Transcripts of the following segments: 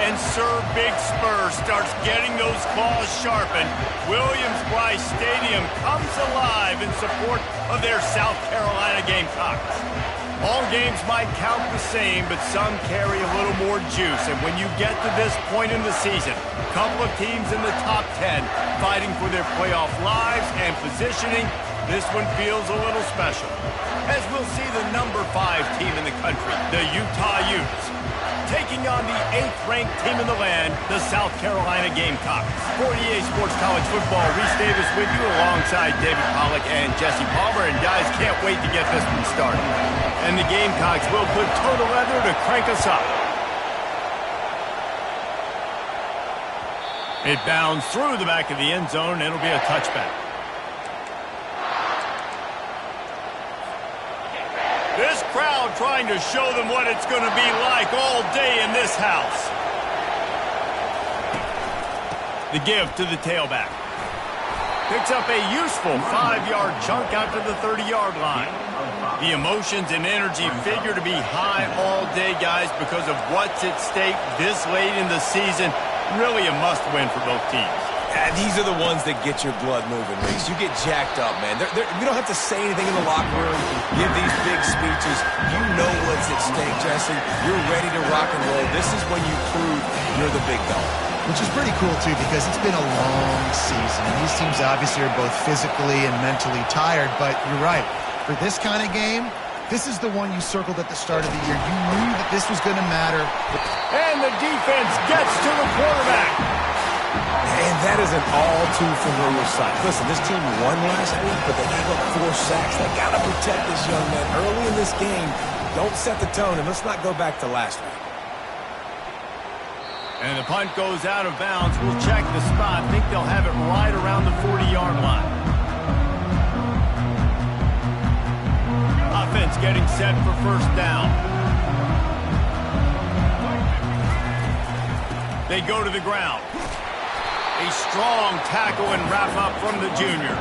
and Sir Big Spur starts getting those claws sharpened, Williams-Brice Stadium comes alive in support of their South Carolina Gamecocks. All games might count the same, but some carry a little more juice. And when you get to this point in the season, a couple of teams in the top 10 fighting for their playoff lives and positioning, this one feels a little special. As we'll see the number 5 team in the country, the Utah Utes, taking on the 8th-ranked team in the land, the South Carolina Gamecocks. For EA Sports College Football, Reese Davis with you alongside David Pollack and Jesse Palmer. And guys, can't wait to get this one started. And the Gamecocks will put total leather to crank us up. It bounds through the back of the end zone, and it'll be a touchback. This crowd trying to show them what it's going to be like all day in this house. The give to the tailback. Picks up a useful 5-yard chunk out to the 30-yard line. The emotions and energy figure to be high all day, guys, because of what's at stake this late in the season. Really a must-win for both teams. These are the ones that get your blood moving, Reese. You get jacked up, man. You don't have to say anything in the locker room, give these big speeches. You know what's at stake, Jesse. You're ready to rock and roll. This is when you prove you're the big dog. Which is pretty cool, too, because it's been a long season. And these teams obviously are both physically and mentally tired, but you're right. For this kind of game, this is the one you circled at the start of the year. You knew that this was going to matter. And the defense gets to the quarterback. And that is an all-too-familiar sight. Listen, this team won last week, but they gave up 4 sacks. They got to protect this young man early in this game. Don't set the tone, and let's not go back to last week. And the punt goes out of bounds. We'll check the spot. I think they'll have it right around the 40-yard line. Offense getting set for first down. They go to the ground. A strong tackle and wrap up from the junior.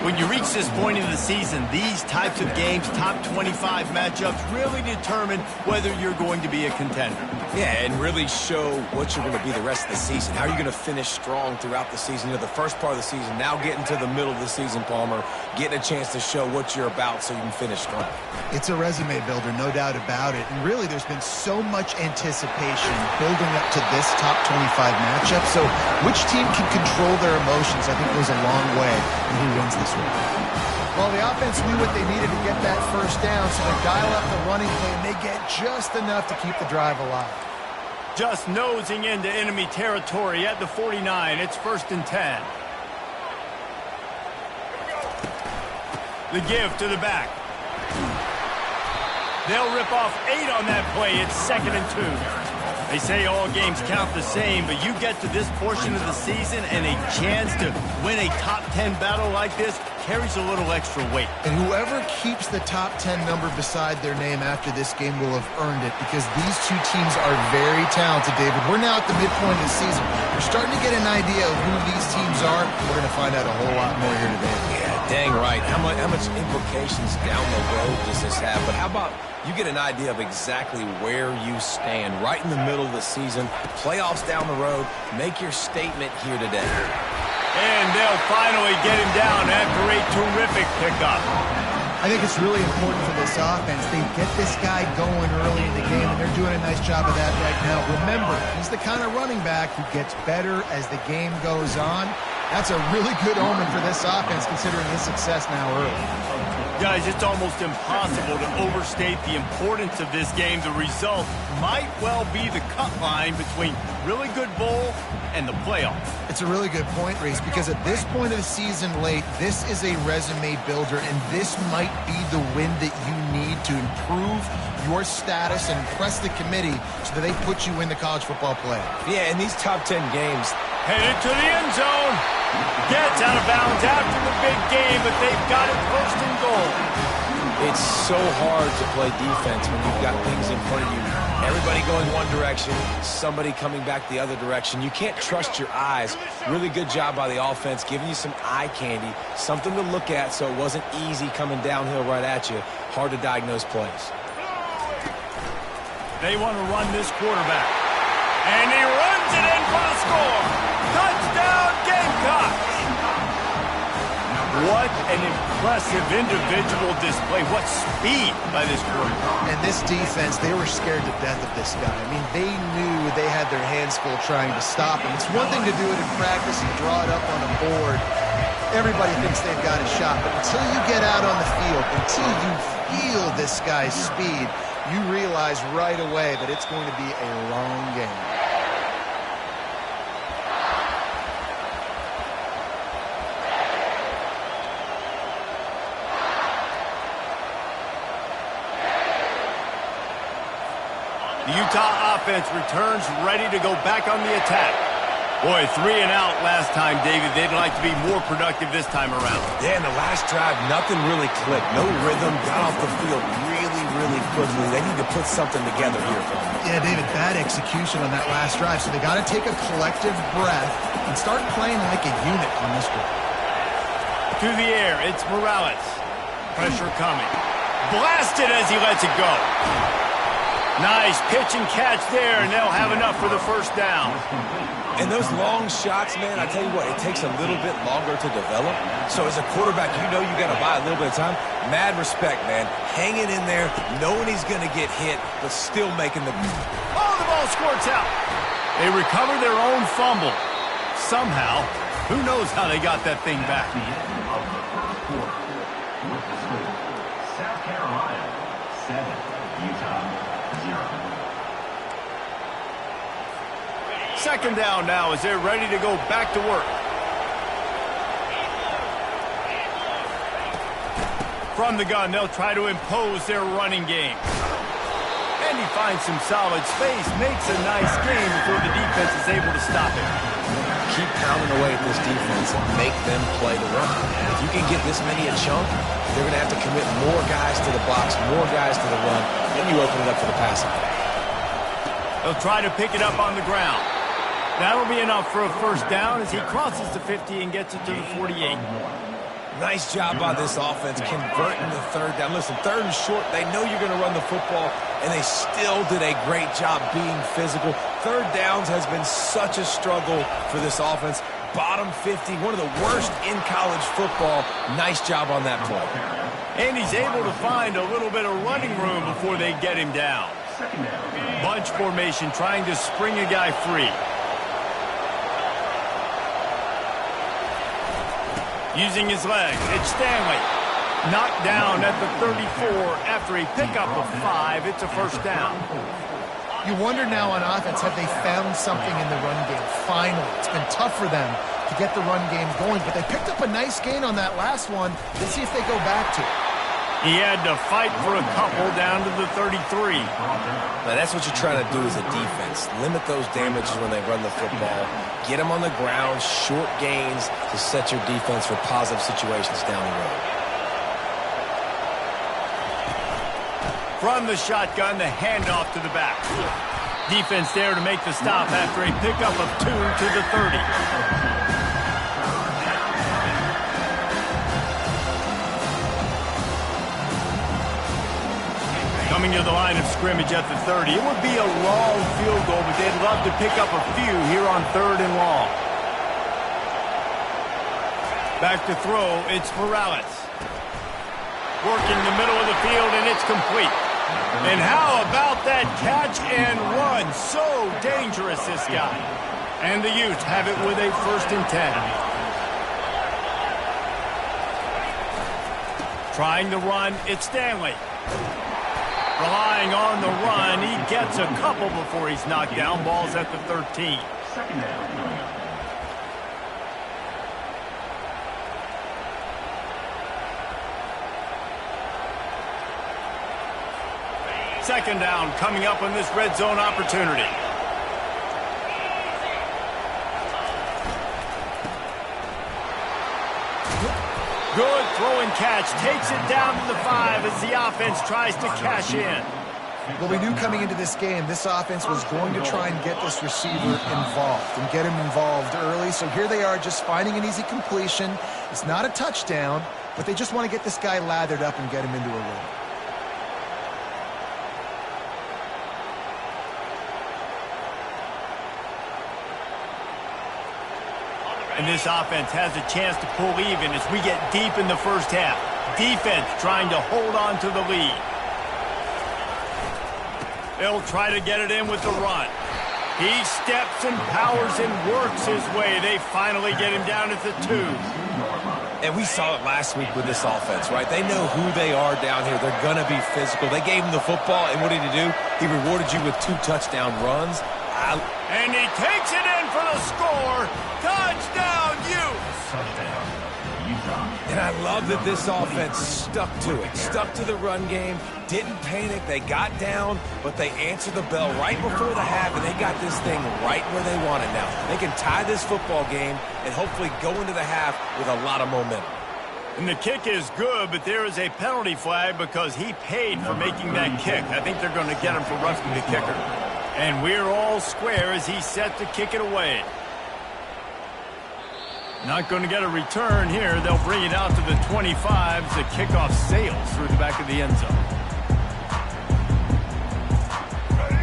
When you reach this point in the season, these types of games, top 25 matchups, really determine whether you're going to be a contender. Yeah, and really show what you're going to be the rest of the season. How are you going to finish strong throughout the season? You know, the first part of the season, now getting to the middle of the season, Palmer, getting a chance to show what you're about so you can finish strong. It's a resume builder, no doubt about it. And really, there's been so much anticipation building up to this top 25 matchup. So which team can control their emotions, I think, goes a long way in who wins this one. Well, the offense knew what they needed to get that first down, so they dial up the running play, and they get just enough to keep the drive alive. Just nosing into enemy territory at the 49. It's 1st and 10. The give to the back. They'll rip off 8 on that play. It's 2nd and 2. They say all games count the same, but you get to this portion of the season and a chance to win a top 10 battle like this carries a little extra weight. And whoever keeps the top 10 number beside their name after this game will have earned it, because these two teams are very talented, David. We're now at the midpoint of the season. We're starting to get an idea of who these teams are. We're going to find out a whole lot more here today. Yeah, dang right. How much implications down the road does this have? But how about you get an idea of exactly where you stand right in the middle of the season, playoffs down the road, make your statement here today. And they'll finally get him down after a terrific pickup. I think it's really important for this offense. They get this guy going early in the game, and they're doing a nice job of that right now. Remember, he's the kind of running back who gets better as the game goes on. That's a really good omen for this offense, considering his success now early. Guys, it's almost impossible to overstate the importance of this game. The result might well be the cut line between really good bowl and the playoffs. It's a really good point, Reese, because at this point of the season late, this is a resume builder, and this might be the win that you need to improve your status and impress the committee so that they put you in the college football playoff. Yeah, in these top 10 games. Headed to the end zone. Gets out of bounds after the big game, but they've got it 1st and goal. It's so hard to play defense when you've got things in front of you. Everybody going one direction, somebody coming back the other direction. You can't trust your eyes. Really good job by the offense, giving you some eye candy, something to look at so it wasn't easy coming downhill right at you. Hard to diagnose plays. They want to run this quarterback. And he What an impressive individual display. What speed by this quarterback. And this defense, they were scared to death of this guy. I mean, they knew they had their hands full trying to stop him. It's one thing to do it in practice and draw it up on the board. Everybody thinks they've got a shot, but until you get out on the field, until you feel this guy's speed, you realize right away that it's going to be a long game. The Utah offense returns ready to go back on the attack. Boy, 3 and out last time, David. They'd like to be more productive this time around. Yeah, in the last drive, nothing really clicked. No rhythm, got off the field really quickly. They need to put something together here for them. Yeah, David, bad execution on that last drive, so they got to take a collective breath and start playing like a unit on this one. To the air, it's Morales. Pressure coming. Blasted as he lets it go. Nice pitch and catch there, and they'll have enough for the first down. And those long shots, man, I tell you what, it takes a little bit longer to develop. So as a quarterback, you know you got to buy a little bit of time. Mad respect, man. Hanging in there, knowing he's going to get hit, but still making the... Oh, the ball squirts out. They recover their own fumble. Somehow, who knows how they got that thing back. South Carolina, 7, Utah, 0. Second down now as they're ready to go back to work. From the gun, they'll try to impose their running game. And he finds some solid space, makes a nice game before the defense is able to stop him. Keep pounding away at this defense and make them play the run. If you can get this many a chunk, they're going to have to commit more guys to the box, more guys to the run, then you open it up for the passing. They'll try to pick it up on the ground. That'll be enough for a first down as he crosses the 50 and gets it to the 48. Nice job by this offense converting the third down. Listen, third and short, they know you're going to run the football, and they still did a great job being physical. Third downs has been such a struggle for this offense. Bottom 50, one of the worst in college football. Nice job on that play. And he's able to find a little bit of running room before they get him down. Bunch formation trying to spring a guy free. Using his leg, it's Stanley. Knocked down at the 34 after a pickup of 5. It's a first down. You wonder now on offense, have they found something in the run game? Finally, it's been tough for them to get the run game going, but they picked up a nice gain on that last one. Let's see if they go back to it. He had to fight for a couple down to the 33. Now, that's what you're trying to do as a defense. Limit those damages when they run the football. Get them on the ground, short gains to set your defense for positive situations down the road. From the shotgun, the handoff to the back. Defense there to make the stop after a pickup of 2 to the 30. Coming to the line of scrimmage at the 30. It would be a long field goal, but they'd love to pick up a few here on 3rd and long. Back to throw, it's Morales. Working the middle of the field, and it's complete. And how about that catch and run? So dangerous, this guy. And the Utes have it with a 1st and 10. Trying the run, it's Stanley. Relying on the run, he gets a couple before he's knocked down. Ball's at the 13. Second down. Second down coming up on this red zone opportunity. Good throw and catch. Takes it down to the 5 as the offense tries to cash in. Well, we knew coming into this game, this offense was going to try and get this receiver involved and get him involved early. So here they are just finding an easy completion. It's not a touchdown, but they just want to get this guy lathered up and get him into a rhythm. And this offense has a chance to pull even as we get deep in the first half. Defense trying to hold on to the lead. They'll try to get it in with the run. He steps and powers and works his way. They finally get him down at the 2. And we saw it last week with this offense, right? They know who they are down here. They're going to be physical. They gave him the football, and what did he do? He rewarded you with 2 touchdown runs. And he takes it in for the score. Touchdown, Touchdown, Utah. And I love that this offense stuck to it, stuck to the run game, didn't panic. They got down, but they answered the bell right before the half, and they got this thing right where they want it now. They can tie this football game and hopefully go into the half with a lot of momentum. And the kick is good, but there is a penalty flag because he paid for making that kick. I think they're going to get him for roughing the kicker. And we're all square as he's set to kick it away. Not going to get a return here. They'll bring it out to the 25 as the kickoff sails through the back of the end zone.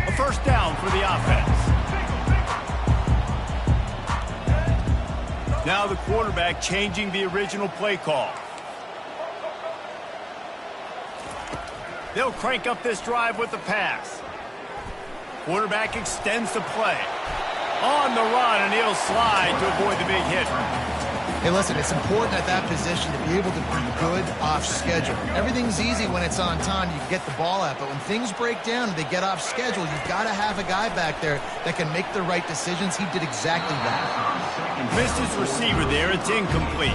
A first down for the offense. Now the quarterback changing the original play call. They'll crank up this drive with the pass. Quarterback extends the play. On the run, and he'll slide to avoid the big hit. Hey, listen, it's important at that position to be able to be good off schedule. Everything's easy when it's on time. You can get the ball out, but when things break down and they get off schedule, you've got to have a guy back there that can make the right decisions. He did exactly that. Missed his receiver there. It's incomplete.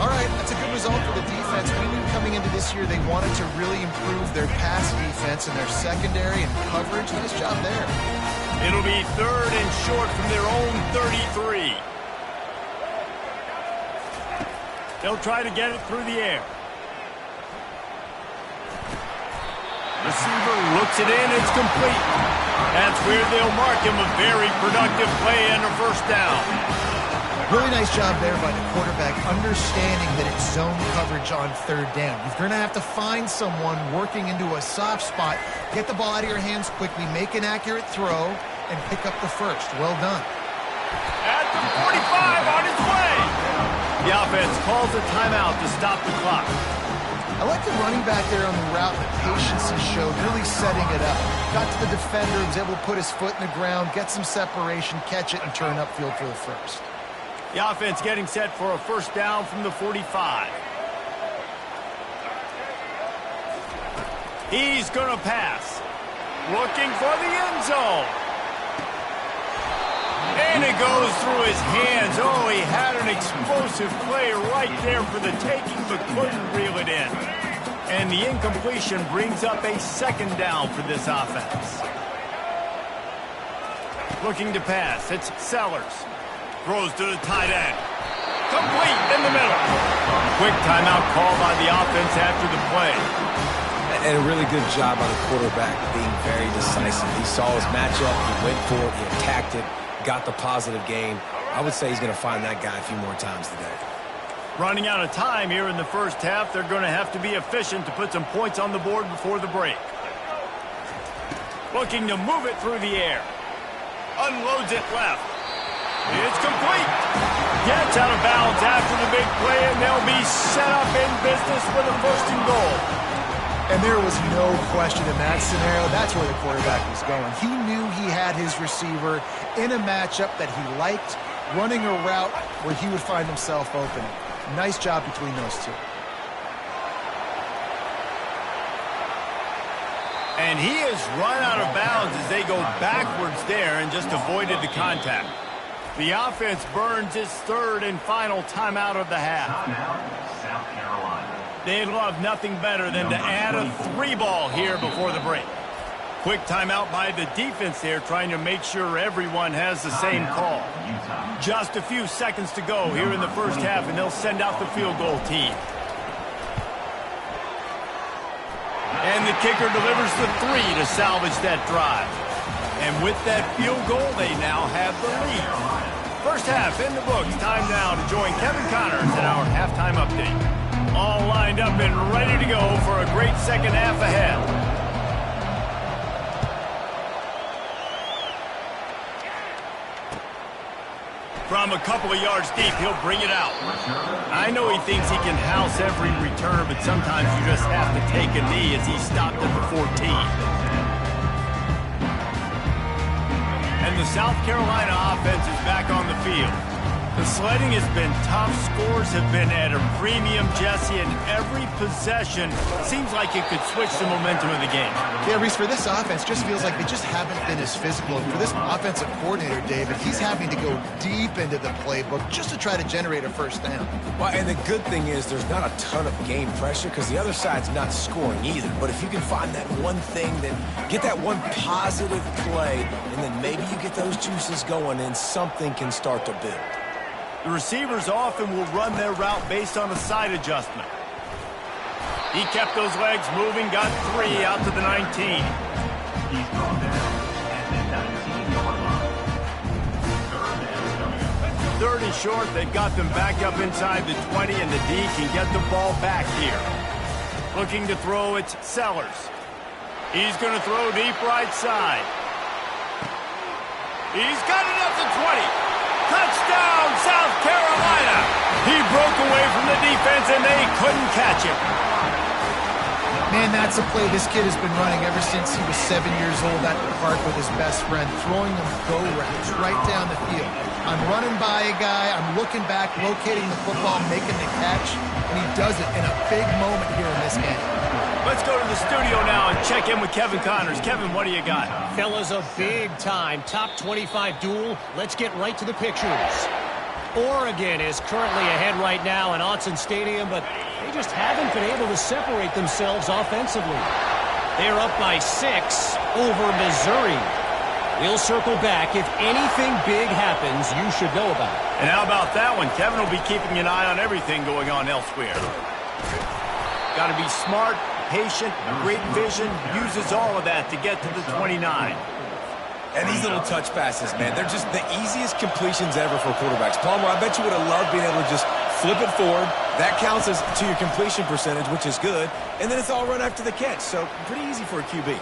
All right, that's a good result for the defense. We knew coming into this year they wanted to really improve their pass defense and their secondary and coverage. Nice job there. It'll be 3rd and short from their own 33. They'll try to get it through the air. Receiver looks it in. It's complete. That's where they'll mark him. A very productive play and a first down. Really nice job there by the quarterback, understanding that it's zone coverage on 3rd down. You're going to have to find someone working into a soft spot, get the ball out of your hands quickly, make an accurate throw, and pick up the first. Well done. At the 45 on his way. The offense calls a timeout to stop the clock. I like the running back there on the route, the patience he showed, really setting it up. Got to the defender, was able to put his foot in the ground, get some separation, catch it, and turn upfield for the first. The offense getting set for a first down from the 45. He's going to pass. Looking for the end zone. And it goes through his hands. Oh, he had an explosive play right there for the taking, but couldn't reel it in. And the incompletion brings up a 2nd down for this offense. Looking to pass. It's Sellers. Throws to the tight end. Complete in the middle. Quick timeout call by the offense after the play. And a really good job by the quarterback being very decisive. He saw his matchup, he went for it, he attacked it, got the positive gain. I would say he's going to find that guy a few more times today. Running out of time here in the first half. They're going to have to be efficient to put some points on the board before the break. Looking to move it through the air. Unloads it left. It's complete. Gets out of bounds after the big play, and they'll be set up in business with a 1st and goal. And there was no question in that scenario. That's where the quarterback was going. He knew he had his receiver in a matchup that he liked, running a route where he would find himself opening. Nice job between those two. And he has run out of bounds as they go backwards there and just avoided the contact. The offense burns its 3rd and final timeout of the half. Timeout, South Carolina. They'd love nothing better than to add a 3-ball here before the break. Quick timeout by the defense there, trying to make sure everyone has the same call. Just a few seconds to go here in the first half, and they'll send out the field goal team. And the kicker delivers the 3 to salvage that drive. And with that field goal, they now have the lead. First half in the books. Time now to join Kevin Connors in our halftime update. All lined up and ready to go for a great second half ahead. From a couple of yards deep, he'll bring it out. I know he thinks he can house every return, but sometimes you just have to take a knee as he stopped at the 14. And the South Carolina offense is back on the field. The sledding has been tough. Scores have been at a premium, Jesse, and every possession seems like it could switch the momentum of the game. Yeah, Reese, for this offense, just feels like they just haven't been as physical. And for this offensive coordinator, David, he's having to go deep into the playbook just to try to generate a first down. Well, and the good thing is there's not a ton of game pressure because the other side's not scoring either. But if you can find that one thing, then get that one positive play, and then maybe you get those juices going and something can start to build. The receivers often will run their route based on a side adjustment. He kept those legs moving, got 3 out to the 19. He's brought down at the 19-yard line. Third and short, they've got them back up inside the 20, and the D can get the ball back here. Looking to throw, it's Sellers. He's going to throw deep right side. He's got it up to 20. Touchdown, South Carolina! He broke away from the defense, and they couldn't catch him. Man, that's a play this kid has been running ever since he was 7 years old at the park with his best friend, throwing them go routes right down the field. I'm running by a guy, I'm looking back, locating the football, making the catch, and he does it in a big moment here in this game. Let's go to the studio now and check in with Kevin Connors. Kevin, what do you got? Fellas, a big-time top 25 duel. Let's get right to the pictures. Oregon is currently ahead right now in Autzen Stadium, but they just haven't been able to separate themselves offensively. They're up by 6 over Missouri. We'll circle back. If anything big happens, you should know about it. And how about that one? Kevin will be keeping an eye on everything going on elsewhere. Got to be smart, patient, great vision, uses all of that to get to the 29. And these little touch passes, man, they're just the easiest completions ever for quarterbacks. Palmer, I bet you would have loved being able to just flip it forward. That counts as to your completion percentage, which is good. And then it's all run after the catch, so pretty easy for a QB.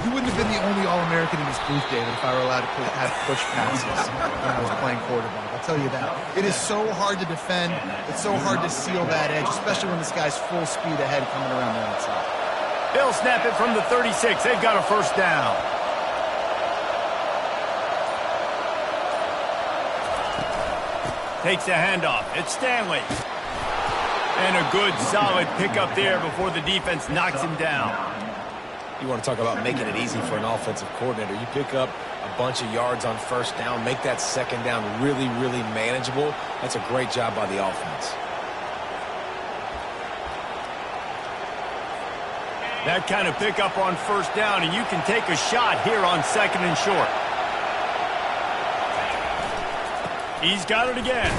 You wouldn't have been the only All-American in this booth, David, if I were allowed to have push passes when I was playing quarterback. I'll tell you that. It is so hard to defend. It's so hard to seal that edge, especially when this guy's full speed ahead coming around the outside. They'll snap it from the 36. They've got a first down. Takes the handoff. It's Stanley. And a good, solid pickup there before the defense knocks him down. You want to talk about making it easy for an offensive coordinator. You pick up a bunch of yards on first down, make that second down really, really manageable. That's a great job by the offense. That kind of pickup on first down, and you can take a shot here on second and short. He's got it again.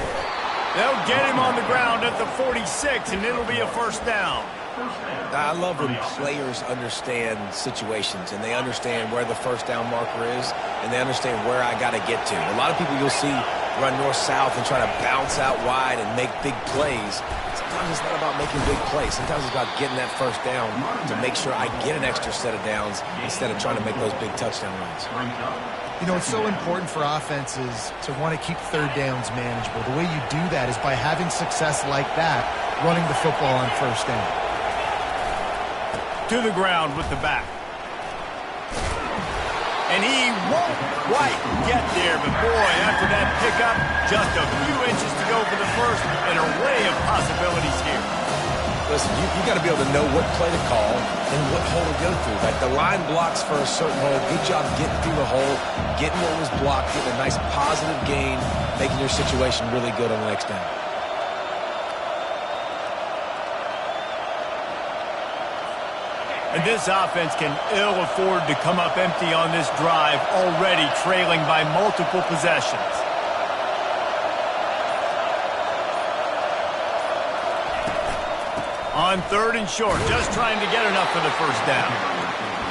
They'll get him on the ground at the 46, and it'll be a first down. I love when players understand situations, and they understand where the first down marker is, and they understand where I got to get to. A lot of people you'll see run north-south and try to bounce out wide and make big plays. Sometimes it's not about making big plays. Sometimes it's about getting that first down to make sure I get an extra set of downs instead of trying to make those big touchdown runs. You know, it's so important for offenses to want to keep third downs manageable. The way you do that is by having success like that, running the football on first down. To the ground with the back. And he won't quite get there, but boy, after that pickup, just a few inches to go for the first, an array of possibilities here. Listen, you got to be able to know what play to call and what hole to go through. Like the line blocks for a certain hole. Good job getting through the hole, getting what was blocked, getting a nice positive gain, making your situation really good on the next down. And this offense can ill afford to come up empty on this drive, already trailing by multiple possessions. On third and short, just trying to get enough for the first down.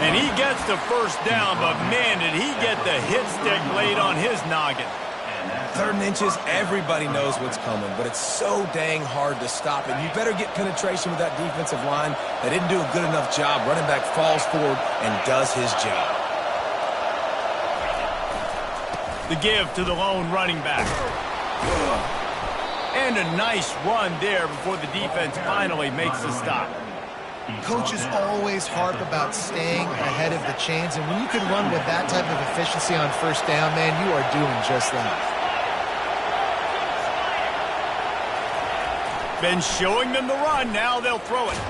And he gets the first down, but man, did he get the hit stick laid on his noggin. 3rd and inches, everybody knows what's coming, but it's so dang hard to stop it. You better get penetration with that defensive line. They didn't do a good enough job. Running back falls forward and does his job. The give to the lone running back. And a nice run there before the defense finally makes the stop. Coaches always harp about staying ahead of the chains, and when you can run with that type of efficiency on first down, man, you are doing just that. Been showing them the run, now they'll throw it.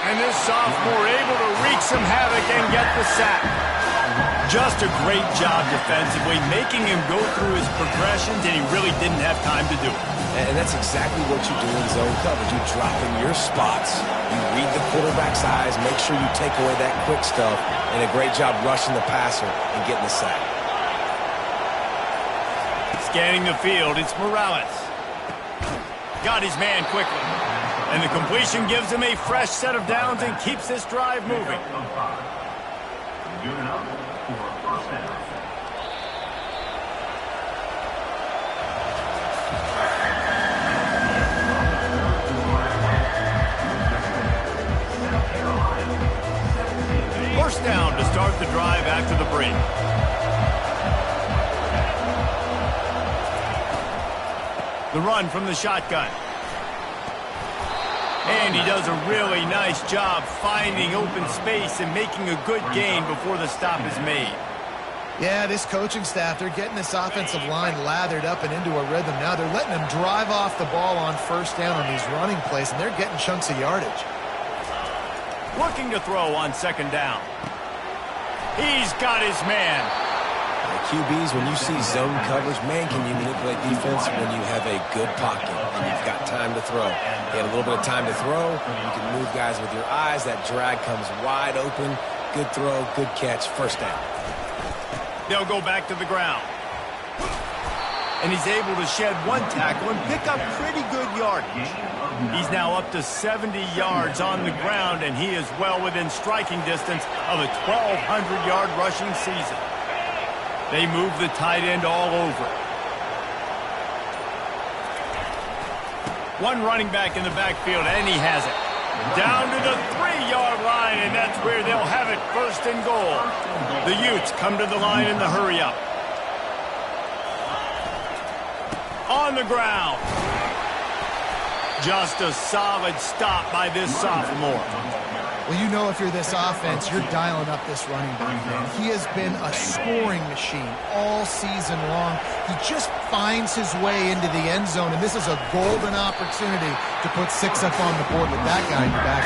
And this sophomore able to wreak some havoc and get the sack. Just a great job defensively, making him go through his progressions, and he really didn't have time to do it. And that's exactly what you do in zone coverage. You drop in your spots, you read the quarterback's eyes, make sure you take away that quick stuff, and a great job rushing the passer and getting the sack. Scanning the field, it's Morales. Got his man quickly. And the completion gives him a fresh set of downs and keeps this drive moving. First down to start the drive after the break. The run from the shotgun. And he does a really nice job finding open space and making a good gain before the stop is made. Yeah, this coaching staff, they're getting this offensive line lathered up and into a rhythm now. They're letting them drive off the ball on first down on these running plays, and they're getting chunks of yardage. Looking to throw on second down. He's got his man. QBs, when you see zone coverage, man, can you manipulate defense when you have a good pocket and you've got time to throw. You have a little bit of time to throw. You can move guys with your eyes. That drag comes wide open. Good throw, good catch, first down. They'll go back to the ground. And he's able to shed one tackle and pick up pretty good yardage. He's now up to 70 yards on the ground, and he is well within striking distance of a 1,200-yard rushing season. They move the tight end all over. One running back in the backfield, and he has it. Down to the 3-yard line, and that's where they'll have it first and goal. The Utes come to the line in the hurry-up. On the ground. Just a solid stop by this sophomore. Well, you know if you're this offense, you're dialing up this running back, man. He has been a scoring machine all season long. He just finds his way into the end zone, and this is a golden opportunity to put 6 up on the board with that guy in the back.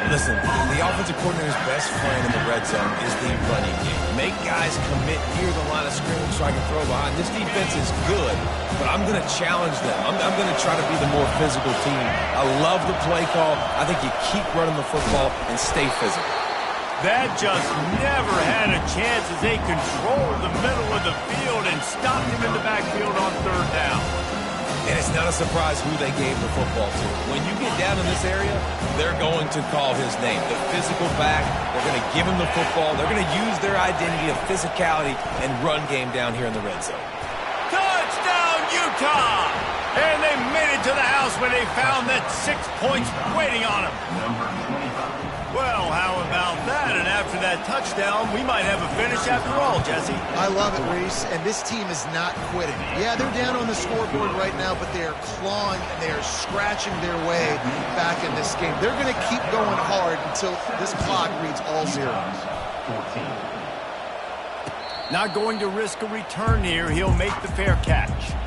Listen, the offensive coordinator's best friend in the red zone is the running game. Make guys commit near the line of scrimmage so I can throw behind. This defense is good, but I'm going to challenge them. I'm going to try to be the more physical team. I love the play call. I think you keep running the football and stay physical. That just never had a chance as they controlled the middle of the field and stopped him in the backfield on third down. And it's not a surprise who they gave the football to. When you get down in this area, they're going to call his name. The physical back, they're going to give him the football. They're going to use their identity of physicality and run game down here in the red zone. Touchdown, Utah! And they made it to the house when they found that 6 points waiting on them. Well, how about that? And after that touchdown, we might have a finish after all, Jesse. I love it, Reese, and this team is not quitting. Yeah, they're down on the scoreboard right now, but they are clawing and they are scratching their way back in this game. They're going to keep going hard until this clock reads all zeros. Not going to risk a return here. He'll make the fair catch.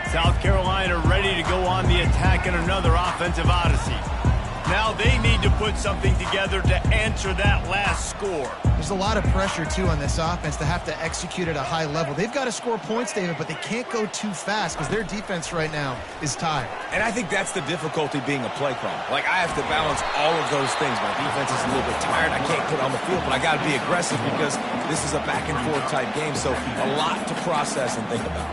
South Carolina ready to go on the attack in another offensive odyssey. Now they need to put something together to answer that last score. There's a lot of pressure, too, on this offense to have to execute at a high level. They've got to score points, David, but they can't go too fast because their defense right now is tired. And I think that's the difficulty being a play caller. Like, I have to balance all of those things. My defense is a little bit tired. I can't put on the field, but I got to be aggressive because this is a back-and-forth type game, so a lot to process and think about.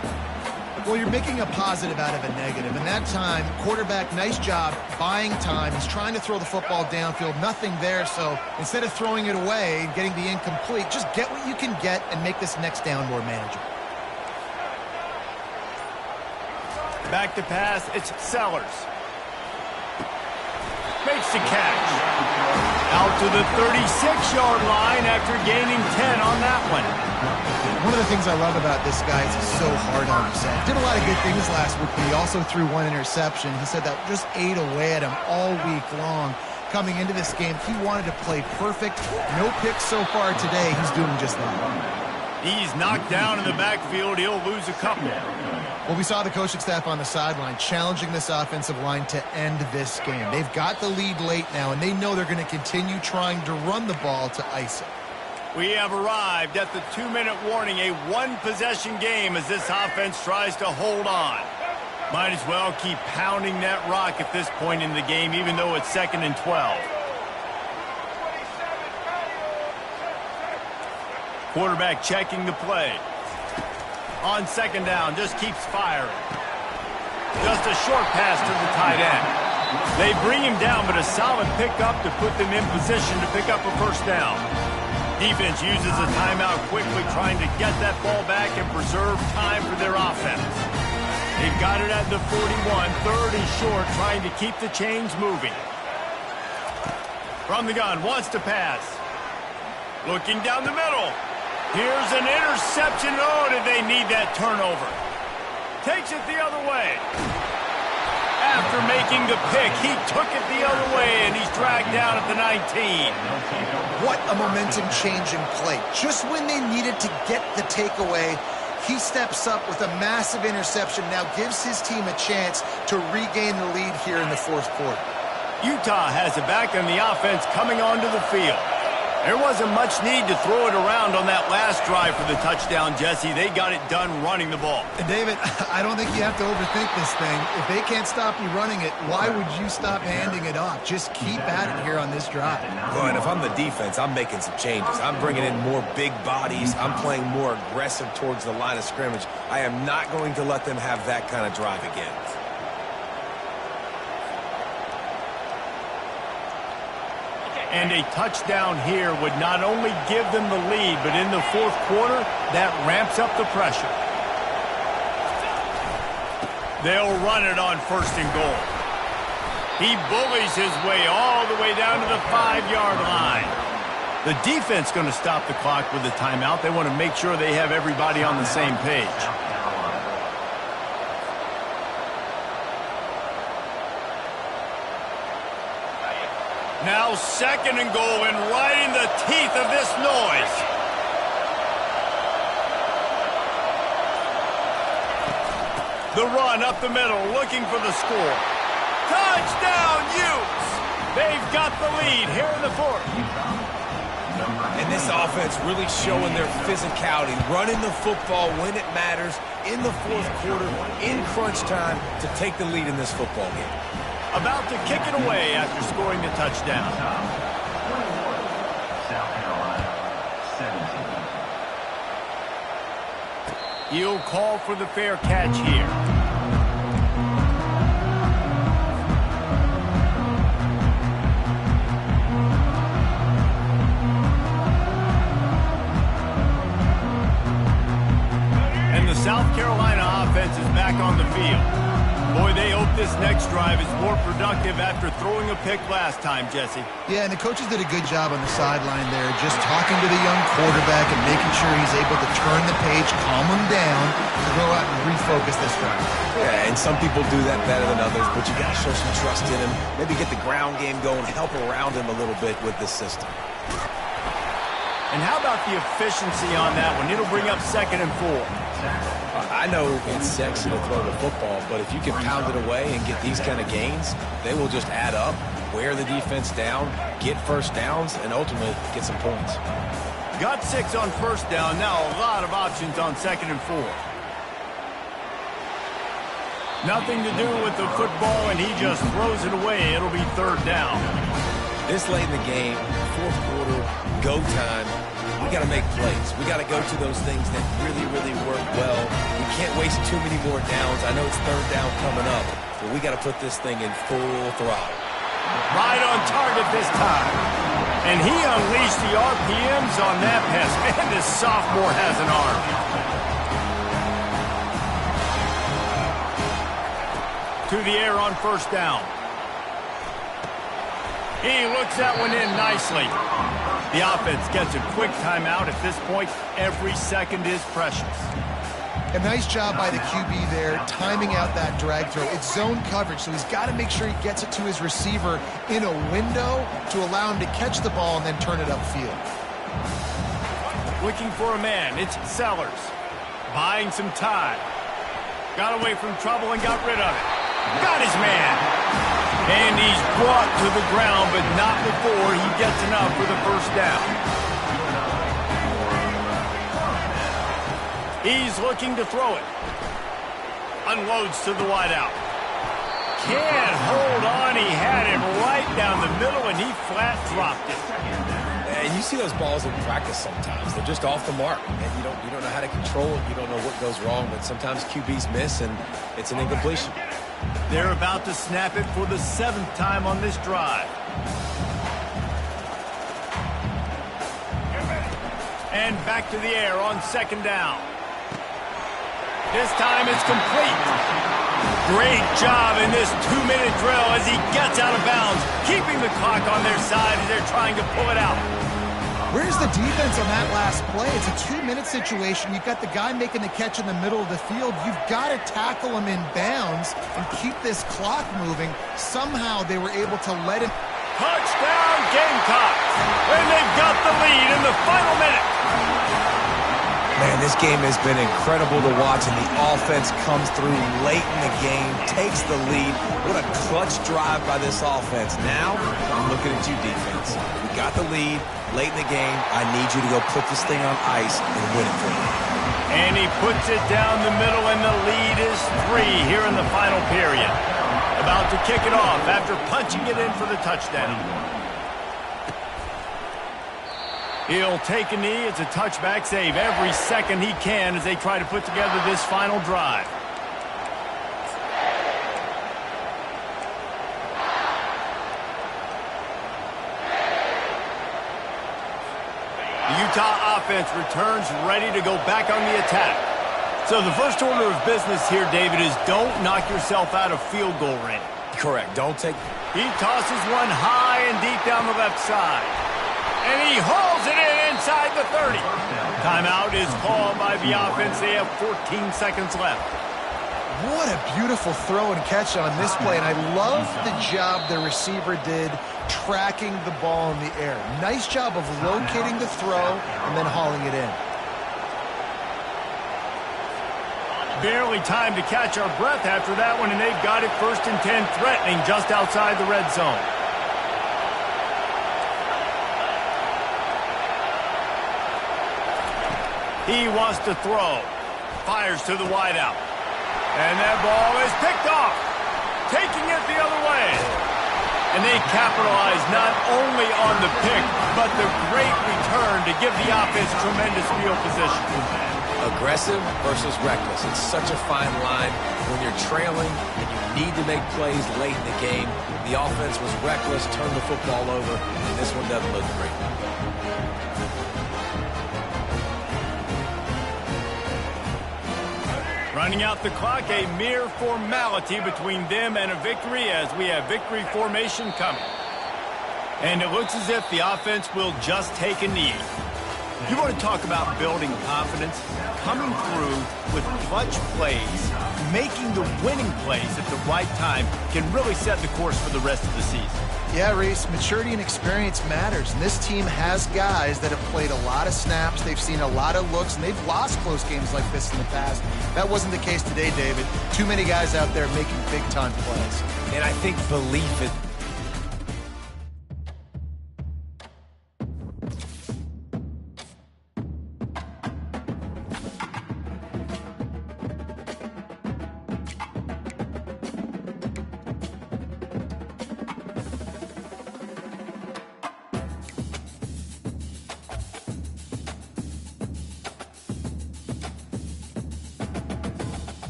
Well, you're making a positive out of a negative. And that time, quarterback, nice job buying time. He's trying to throw the football downfield. Nothing there. So instead of throwing it away and getting the incomplete, just get what you can get and make this next down more manageable. Back to pass. It's Sellers. Makes the catch. Out to the 36-yard line after gaining 10 on that one. One of the things I love about this guy is he's so hard on himself. Did a lot of good things last week, but he also threw one interception. He said that just ate away at him all week long. Coming into this game, he wanted to play perfect. No picks so far today. He's doing just that. He's knocked down in the backfield. He'll lose a couple. Well, we saw the coaching staff on the sideline challenging this offensive line to end this game. They've got the lead late now, and they know they're going to continue trying to run the ball to ice it. We have arrived at the 2-minute warning, a one-possession game as this offense tries to hold on. Might as well keep pounding that rock at this point in the game, even though it's 2nd and 12. Quarterback checking the play. On 2nd down, just keeps firing. Just a short pass to the tight end. They bring him down, but a solid pickup to put them in position to pick up a first down. Defense uses a timeout quickly, trying to get that ball back and preserve time for their offense. They've got it at the 41, 3rd and short, trying to keep the chains moving. From the gun, wants to pass. Looking down the middle. Here's an interception. Oh, did they need that turnover? Takes it the other way. After making the pick, he took it the other way, and he's dragged down at the 19. What a momentum-changing play. Just when they needed to get the takeaway, he steps up with a massive interception, now gives his team a chance to regain the lead here in the 4th quarter. Utah has it back on the offense coming onto the field. There wasn't much need to throw it around on that last drive for the touchdown, Jesse. They got it done running the ball. And David, I don't think you have to overthink this thing. If they can't stop you running it, why would you stop handing it off? Just keep at it here on this drive. Well, and if I'm the defense, I'm making some changes. I'm bringing in more big bodies. I'm playing more aggressive towards the line of scrimmage. I am not going to let them have that kind of drive again. And a touchdown here would not only give them the lead, but in the 4th quarter, that ramps up the pressure. They'll run it on 1st and goal. He bullies his way all the way down to the 5-yard line. The defense going to stop the clock with a timeout. They want to make sure they have everybody on the same page. Now 2nd and goal, and right in the teeth of this noise. The run up the middle, looking for the score. Touchdown, Utes! They've got the lead here in the 4th. And this offense really showing their physicality, running the football when it matters, in the 4th quarter, in crunch time, to take the lead in this football game. About to kick it away after scoring the touchdown. South Carolina, 17. He'll call for the fair catch here. And the South Carolina offense is back on the field. Boy, they hope this next drive is more productive after throwing a pick last time, Jesse. Yeah, and the coaches did a good job on the sideline there, just talking to the young quarterback and making sure he's able to turn the page, calm him down, to go out and refocus this drive. Yeah, and some people do that better than others, but you got to show some trust in him. Maybe get the ground game going, help around him a little bit with this system. And how about the efficiency on that one? It'll bring up 2nd and 4. I know it's sexy to throw the football, but if you can pound it away and get these kind of gains, they will just add up, wear the defense down, get first downs, and ultimately get some points. Got 6 on 1st down. Now a lot of options on 2nd and 4. Nothing to do with the football, and he just throws it away. It'll be 3rd down. This late in the game, 4th quarter, go time, we got to make plays. We got to go to those things that really, really work well. We can't waste too many more downs. I know it's 3rd down coming up, but we got to put this thing in full throttle. Right on target this time. And he unleashed the RPMs on that pass. Man, this sophomore has an arm. To the air on 1st down. He looks that one in nicely. The offense gets a quick timeout. At this point, every second is precious. A nice job by the QB there, timing out that drag throw. It's zone coverage, so he's got to make sure he gets it to his receiver in a window to allow him to catch the ball and then turn it upfield. Looking for a man. It's Sellers. Buying some time. Got away from trouble and got rid of it. Got his man. And he's brought to the ground, but not before he gets enough for the first down. He's looking to throw it. Unloads to the wideout. Can't hold on. He had it right down the middle, and he flat dropped it. And you see those balls in practice sometimes. They're just off the mark. And you don't know how to control it. You don't know what goes wrong. But sometimes QBs miss, and it's an incompletion. They're about to snap it for the 7th time on this drive. And back to the air on 2nd down. This time it's complete. Great job in this 2-minute drill as he gets out of bounds, keeping the clock on their side as they're trying to pull it out. Where's the defense on that last play? It's a 2-minute situation. You've got the guy making the catch in the middle of the field. You've got to tackle him in bounds and keep this clock moving. Somehow they were able to let him. Touchdown Gamecocks! And they've got the lead in the final minute. Man, this game has been incredible to watch, and the offense comes through late in the game, takes the lead. What a clutch drive by this offense. Now, I'm looking at you, defense. We got the lead late in the game. I need you to go put this thing on ice and win it for me. And he puts it down the middle, and the lead is 3 here in the final period. About to kick it off after punching it in for the touchdown. He'll take a knee. It's a touchback save every second he can as they try to put together this final drive. The Utah offense returns ready to go back on the attack. So the first order of business here, David, is don't knock yourself out of field goal range. Correct. Don't take... He tosses one high and deep down the left side. And he hauls it in inside the 30. Timeout is called by the offense. They have 14 seconds left. What a beautiful throw and catch on this play. And I love the job the receiver did tracking the ball in the air. Nice job of locating the throw and then hauling it in. Barely time to catch our breath after that one, and they've got it 1st and 10, threatening just outside the red zone. He wants to throw. Fires to the wideout. And that ball is picked off. Taking it the other way. And they capitalize not only on the pick, but the great return to give the offense tremendous field position. Aggressive versus reckless. It's such a fine line when you're trailing and you need to make plays late in the game. The offense was reckless, turned the football over, and this one doesn't look great. Running out the clock, a mere formality between them and a victory as we have victory formation coming. And it looks as if the offense will just take a knee. You want to talk about building confidence? Coming through with clutch plays, making the winning plays at the right time can really set the course for the rest of the season. Yeah, Reese, maturity and experience matters. And this team has guys that have played a lot of snaps. They've seen a lot of looks, and they've lost close games like this in the past. That wasn't the case today, David. Too many guys out there making big-time plays. And I think belief